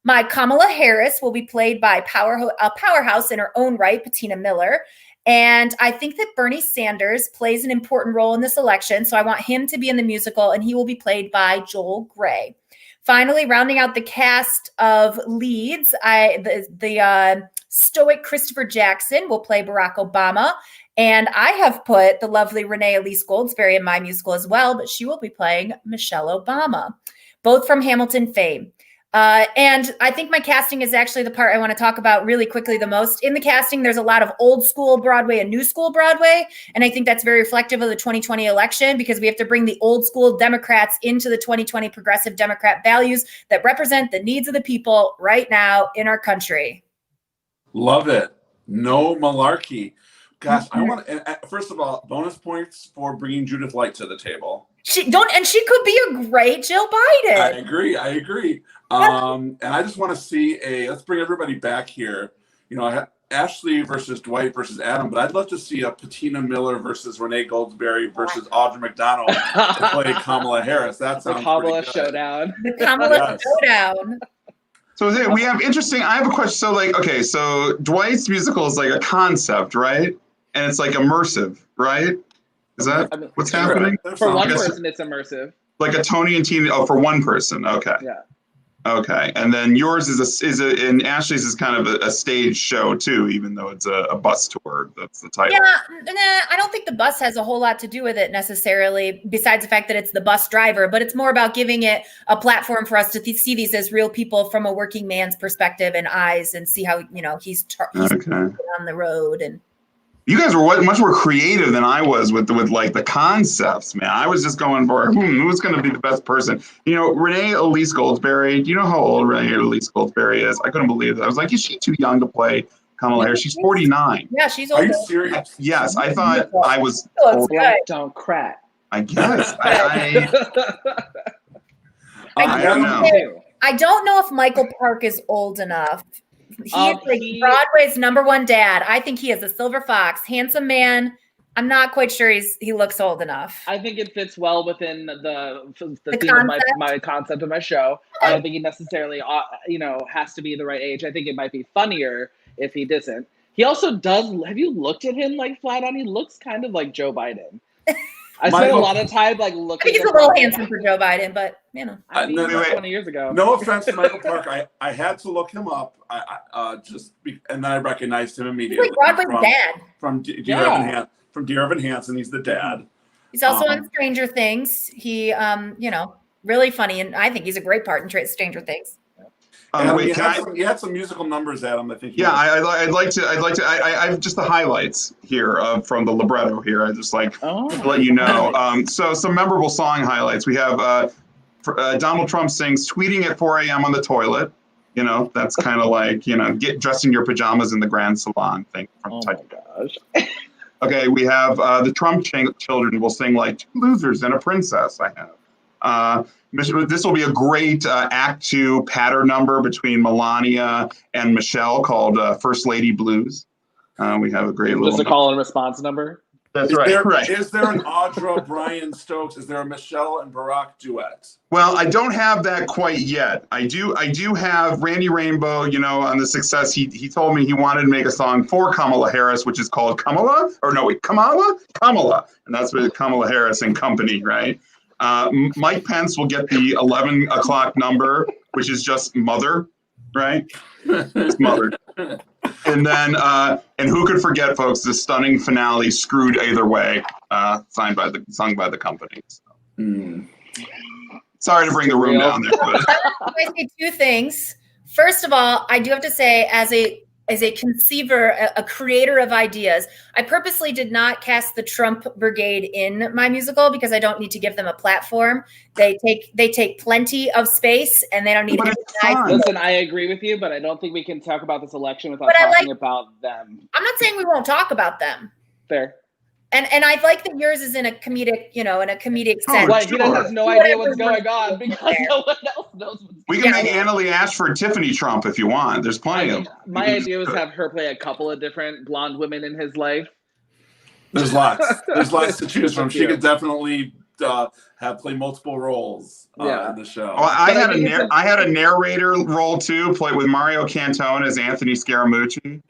My Kamala Harris will be played by a powerhouse in her own right, Patina Miller. And I think that Bernie Sanders plays an important role in this election. So I want him to be in the musical, and he will be played by Joel Grey. Finally, rounding out the cast of leads, the stoic Christopher Jackson will play Barack Obama. And I have put the lovely Renee Elise Goldsberry in my musical as well, but she will be playing Michelle Obama, both from Hamilton fame. And I think my casting is actually the part I want to talk about really quickly the most. In the casting, there's a lot of old school Broadway and new school Broadway. And I think that's very reflective of the 2020 election because we have to bring the old school Democrats into the 2020 progressive Democrat values that represent the needs of the people right now in our country. Love it. No malarkey. Gosh, I want to, first of all, bonus points for bringing Judith Light to the table. She could be a great Jill Biden. I agree. And I just want to see let's bring everybody back here. I have Ashley versus Dwight versus Adam, but I'd love to see a Patina Miller versus Renee Goldsberry versus Audra McDonald to play Kamala Harris. That sounds the Kamala pretty good. showdown. The Kamala showdown. So we have interesting. I have a question. So Dwight's musical is like a concept, right? And it's like immersive, right? Is that what's happening? For one person, it's immersive. Like a Tony and Tina. Oh, for one person. Okay. Yeah. Okay, and then yours and Ashley's is kind of a stage show too, even though it's a bus tour. That's the title. Yeah, I don't think the bus has a whole lot to do with it necessarily, besides the fact that it's the bus driver, but it's more about giving it a platform for us to see these as real people from a working man's perspective and eyes, and see how, he's Okay. on the road. And you guys were much more creative than I was with like the concepts, man. I was just going for who's going to be the best person. Renee Elise Goldsberry. Do you know how old Renee Elise Goldsberry is? I couldn't believe it. I was like, is she too young to play Kamala Harris? She's 49. Yeah, she's old. Are you serious? Yes, I thought I was. Black don't crack. I guess. I don't know. I don't know if Michael Park is old enough. He is like Broadway's #1 dad. I think he is a silver fox, handsome man. I'm not quite sure he looks old enough. I think it fits well within the theme of my concept of my show. I don't think he necessarily, has to be the right age. I think it might be funnier if he doesn't. He also does. Have you looked at him like flat on? He looks kind of like Joe Biden. I spent a lot of time like looking. I think he's a little handsome for Joe Biden, but I mean, 20 years ago. No offense to Michael Park, I had to look him up. And then I recognized him immediately. He's like Broadway's dad From Dear Evan Hansen. He's the dad. He's also on Stranger Things. He, really funny, and I think he's a great part in Stranger Things. You had some musical numbers, Adam. I think. Yeah, I'd like to. I have just the highlights here from the libretto here. I just like to let you know. So some memorable song highlights. We have Donald Trump sings "Tweeting at 4 a.m. on the toilet." That's kind of like get dressed in your pajamas in the Grand Salon thing. Oh my gosh. Okay, we have the Trump children will sing like "Two Losers and a Princess." I have. This will be a great Act 2 patter number between Melania and Michelle called First Lady Blues. We have a great little... Just a call and response number? That's right. Is there an Audra Brian Stokes? Is there a Michelle and Barack duet? Well, I don't have that quite yet. I do have Randy Rainbow, on the success. He told me he wanted to make a song for Kamala Harris, which is called Kamala. And that's with Kamala Harris and Company, right? Mike Pence will get the 11 o'clock number, which is just Mother, right? It's Mother. And then, and who could forget, folks, the stunning finale, Screwed Either Way, sung by the Company. So. Sorry to bring the room down there. But. I say two things. First of all, I do have to say, as a conceiver, a creator of ideas, I purposely did not cast the Trump Brigade in my musical because I don't need to give them a platform. They take plenty of space, and they don't need to. Listen, I agree with you, but I don't think we can talk about this election without talking about them. I'm not saying we won't talk about them. Fair. And I like that yours is in a comedic, sense. Like, he has no idea what's going on because no one else knows what's going on. We can make Annalie Ashford Tiffany Trump if you want. There's plenty of. My idea was have her play a couple of different blonde women in his life. There's lots. There's lots to choose from. She could definitely play multiple roles in the show. Oh, I had a narrator role too, play with Mario Cantone as Anthony Scaramucci.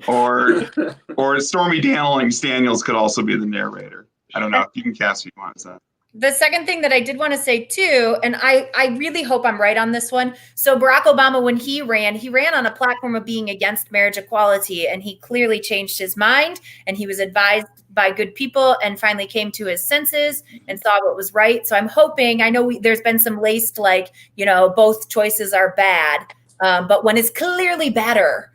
Or Stormy Daniels could also be the narrator. I don't know if you can cast who you want. So. The second thing that I did want to say too, and I really hope I'm right on this one. So Barack Obama, when he ran on a platform of being against marriage equality, and he clearly changed his mind, and he was advised by good people and finally came to his senses and saw what was right. So I'm hoping, I know there's been some laced both choices are bad, but one is clearly better.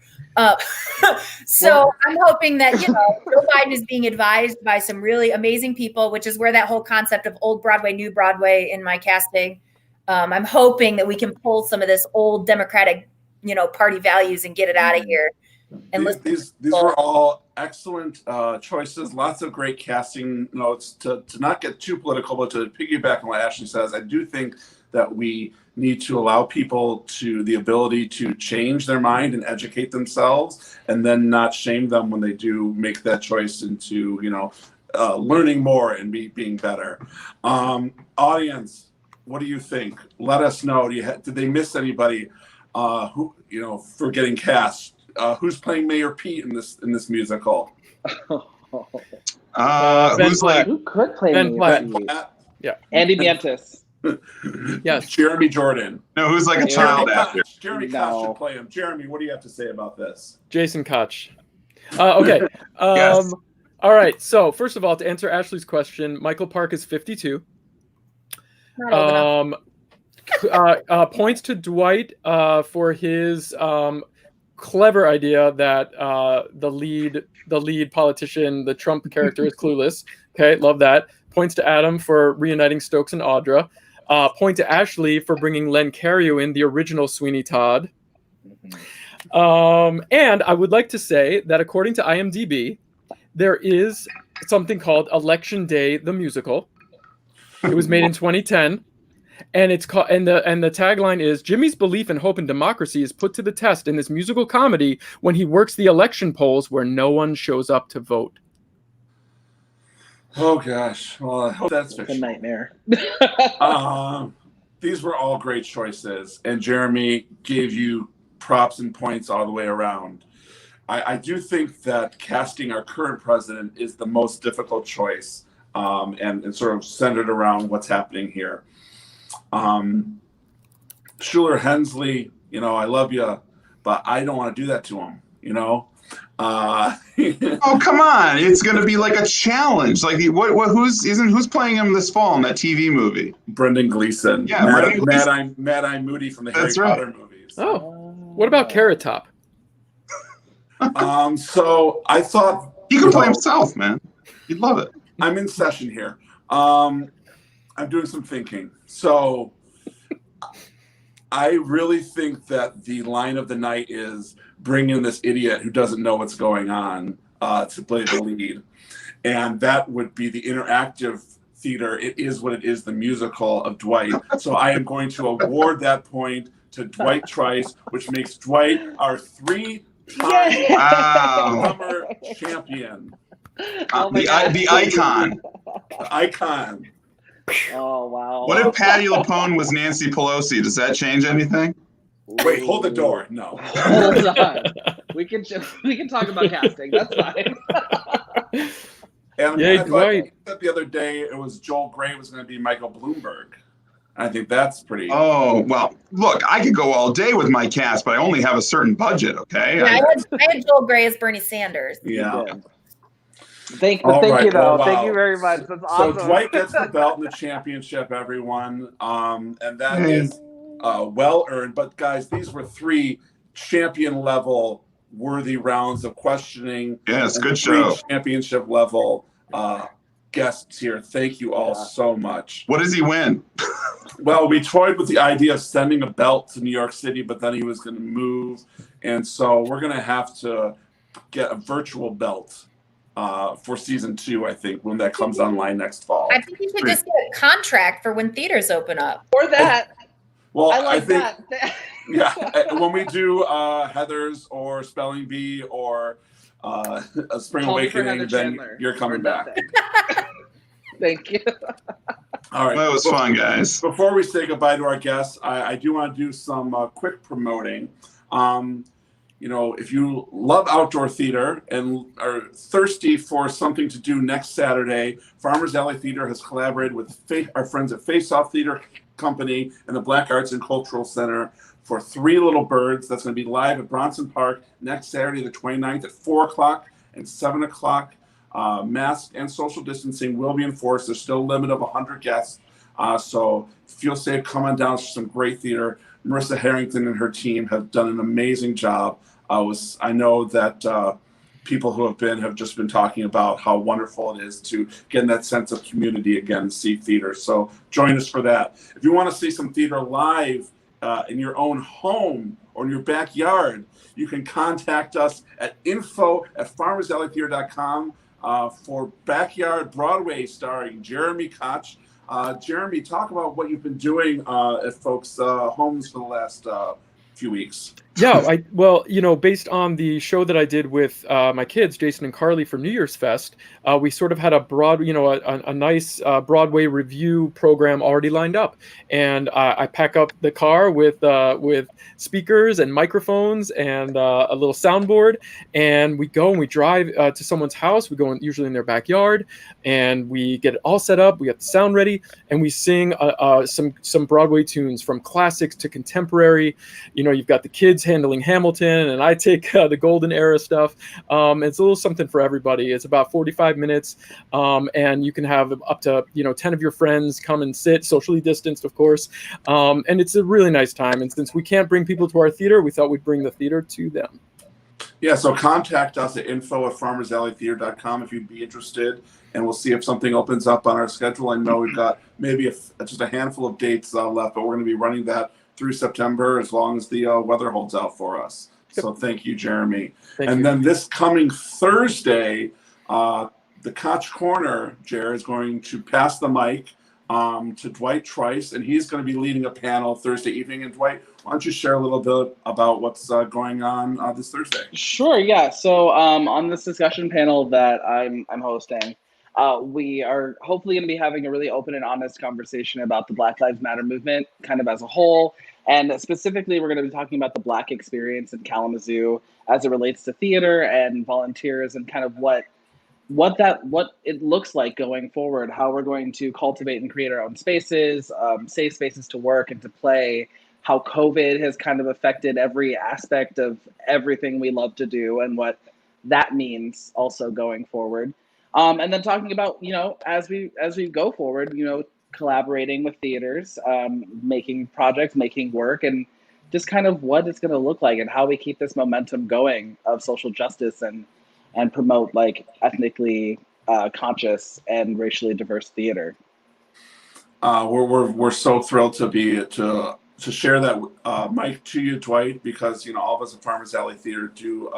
So I'm hoping that, Joe Biden is being advised by some really amazing people, which is where that whole concept of old Broadway, new Broadway in my casting. I'm hoping that we can pull some of this old Democratic, party values and get it out of here. And these were all excellent choices. Lots of great casting notes. To not get too political, but to piggyback on what Ashley says, I do think that we need to allow people the ability to change their mind and educate themselves, and then not shame them when they do make that choice into learning more and being better. Audience, what do you think? Let us know. Did they miss anybody who for getting cast? Who's playing Mayor Pete in this musical? Ben Platt. Who could play Ben Platt. Yeah, Andy Mientus. Yes. Jeremy Jordan. No, who's like a child actor? Jeremy Koch should play him. Jeremy, what do you have to say about this? Jason Koch. Okay. Yes. All right. So first of all, to answer Ashley's question, Michael Park is 52. Not old enough. Points to Dwight for his clever idea that the lead politician, the Trump character, is clueless. Okay, love that. Points to Adam for reuniting Stokes and Audra. Point to Ashley for bringing Len Cariou in, the original Sweeney Todd. And I would like to say that according to IMDb, there is something called Election Day the Musical. It was made in 2010. And it's called, and the tagline is, Jimmy's belief in hope and democracy is put to the test in this musical comedy when he works the election polls where no one shows up to vote. Oh gosh, well, I hope that's It's a nightmare. These were all great choices, and Jeremy gave you props and points all the way around. I do think that casting our current president is the most difficult choice, and sort of centered around what's happening here. Schuler Hensley, I love you, but I don't want to do that to him, Oh, come on. It's going to be like a challenge. Like who's playing him this fall in that TV movie? Brendan Gleeson. Yeah, Mad Eye Moody from the That's Harry right. Potter movies. Oh, what about Carrot Top? So I thought He could play himself, man. He'd love it. I'm in session here. I'm doing some thinking. So I really think that the line of the night is bring in this idiot who doesn't know what's going on to play the lead. And that would be the interactive theater. It is what it is, the musical of Dwight. So I am going to award that point to Dwight Trice, which makes Dwight our 3-time summer champion. The icon. The icon. Oh wow! What if Patty LuPone was Nancy Pelosi? Does that change anything? Wait, hold the door. No. Hold on. We can talk about casting. That's fine. And Yay, I Dwight. thought the other day it was Joel Gray was going to be Michael Bloomberg. I think that's pretty. Oh, well, look, I could go all day with my cast, but I only have a certain budget, okay? Yeah, I had Joel Gray as Bernie Sanders. Yeah. Thank All right, you though. well, wow. Thank you very much. That's awesome. So Dwight gets the belt and the championship, everyone. And that is well earned. But guys, these were 3 champion level worthy rounds of questioning. Yes, good 3 show. championship level guests here. Thank you all so much. What does he win? Well, we toyed with the idea of sending a belt to New York City, but then he was going to move. And so we're going to have to get a virtual belt for season 2, I think, when that comes online next fall. I think you should just get a contract for when theaters open up. Or that. Well, I like think, that. Yeah, when we do Heathers or Spelling Bee or a Spring Call me for Awakening, Heather then Chandler. you're coming Or back. nothing. Thank you. All right. That was fun, guys. Before we say goodbye to our guests, I do want to do some quick promoting. If you love outdoor theater and are thirsty for something to do next Saturday, Farmers Alley Theater has collaborated with our friends at Face Off Theater Company and the Black Arts and Cultural Center for 3 Little Birds. That's going to be live at Bronson Park next Saturday, the 29th at 4 o'clock and 7 o'clock. Mask and social distancing will be enforced. There's still a limit of 100 guests. So feel safe. Come on down. It's some great theater. Marissa Harrington and her team have done an amazing job. I know that people who have just been talking about how wonderful it is to get in that sense of community again, see theater. So join us for that. If you want to see some theater live in your own home or in your backyard, you can contact us at info@farmersalleytheater.com for Backyard Broadway starring Jeremy Koch. Jeremy, talk about what you've been doing at folks' homes for the last few weeks. Yeah, well, based on the show that I did with my kids, Jason and Carly, for New Year's Fest, we sort of had a nice Broadway review program already lined up, and I pack up the car with speakers and microphones and a little soundboard, and we go and we drive to someone's house. We go usually in their backyard, and we get it all set up. We get the sound ready, and we sing some Broadway tunes from classics to contemporary. You've got the kids handling Hamilton, and I take the golden era stuff. It's a little something for everybody. It's about 45 minutes, and you can have up to 10 of your friends come and sit, socially distanced, of course, and it's a really nice time. And since we can't bring people to our theater, we thought we'd bring the theater to them. Yeah, so contact us at info@farmersalleytheater.com if you'd be interested, and we'll see if something opens up on our schedule. I know we've got maybe just a handful of dates left, but we're going to be running that through September as long as the weather holds out for us. So thank you, Jeremy. Thank you. Then this coming Thursday, the Koch Corner, Jer, is going to pass the mic to Dwight Trice, and he's going to be leading a panel Thursday evening. And Dwight, why don't you share a little bit about what's going on this Thursday? Sure, yeah. So on this discussion panel that I'm hosting, we are hopefully going to be having a really open and honest conversation about the Black Lives Matter movement kind of as a whole. And specifically, we're going to be talking about the Black experience in Kalamazoo as it relates to theater and volunteers and kind of what it looks like going forward, how we're going to cultivate and create our own spaces, safe spaces to work and to play, how COVID has kind of affected every aspect of everything we love to do and what that means also going forward. And then talking about, as we go forward, collaborating with theaters, making projects, making work, and just kind of what it's going to look like and how we keep this momentum going of social justice and promote like ethnically conscious and racially diverse theater. We're so thrilled to share that mic to you, Dwight, because all of us at Farmers Alley Theater do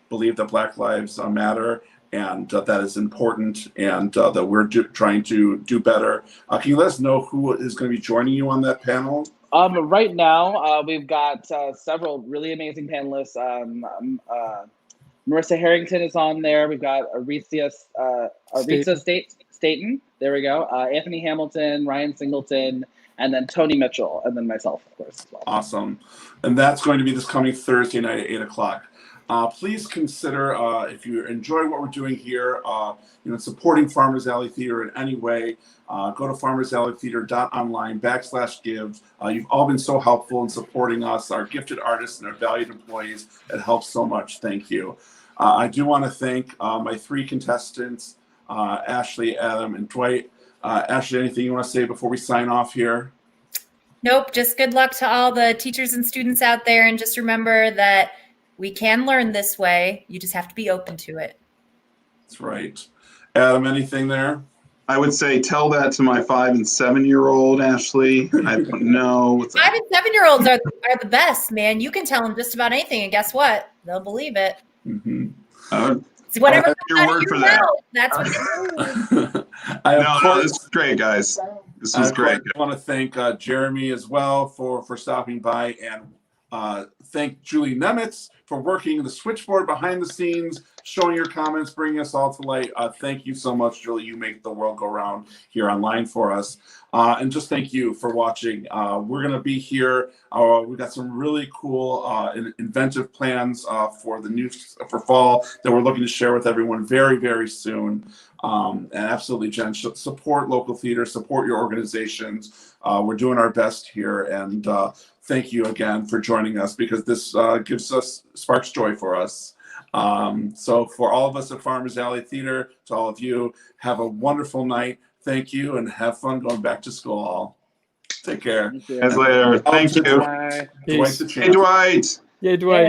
believe that Black Lives Matter, and that is important, and that we're trying to do better. Can you let us know who is going to be joining you on that panel? Right now, we've got several really amazing panelists. Marissa Harrington is on there. We've got Aretha Staten. There we go. Anthony Hamilton, Ryan Singleton, and then Tony Mitchell, and then myself, of course, as well. Awesome. And that's going to be this coming Thursday night at 8 o'clock. Please consider, if you enjoy what we're doing here, supporting Farmers Alley Theater in any way, go to farmersalleytheater.online/give. You've all been so helpful in supporting us, our gifted artists and our valued employees. It helps so much. Thank you. I do want to thank my three contestants, Ashley, Adam, and Dwight. Ashley, anything you want to say before we sign off here? Nope. Just good luck to all the teachers and students out there. And just remember that we can learn this way. You just have to be open to it. That's right. Adam, anything there? I would say tell that to my 5 and 7-year-old, Ashley. I don't know. 5 and 7-year-olds are the best, man. You can tell them just about anything, and guess what? They'll believe it. Mm-hmm. It's whatever your word for that. That's what it is. No, this is great, guys. This was great. I want to thank Jeremy as well for stopping by, and thank Julie Nemitz for working the switchboard behind the scenes, showing your comments, bringing us all to light. Thank you so much, Julie. You make the world go round here online for us. And just thank you for watching. We're going to be here. We've got some really cool inventive plans for fall that we're looking to share with everyone very, very soon. And absolutely, Jen, support local theater, support your organizations. We're doing our best here, and thank you again for joining us, because this sparks joy for us. So for all of us at Farmers Alley Theater, to all of you, have a wonderful night. Thank you, and have fun going back to school all. Take care. See you guys later. Thank you. Bye. Dwight the champ. Hey, Dwight. Yay, Dwight.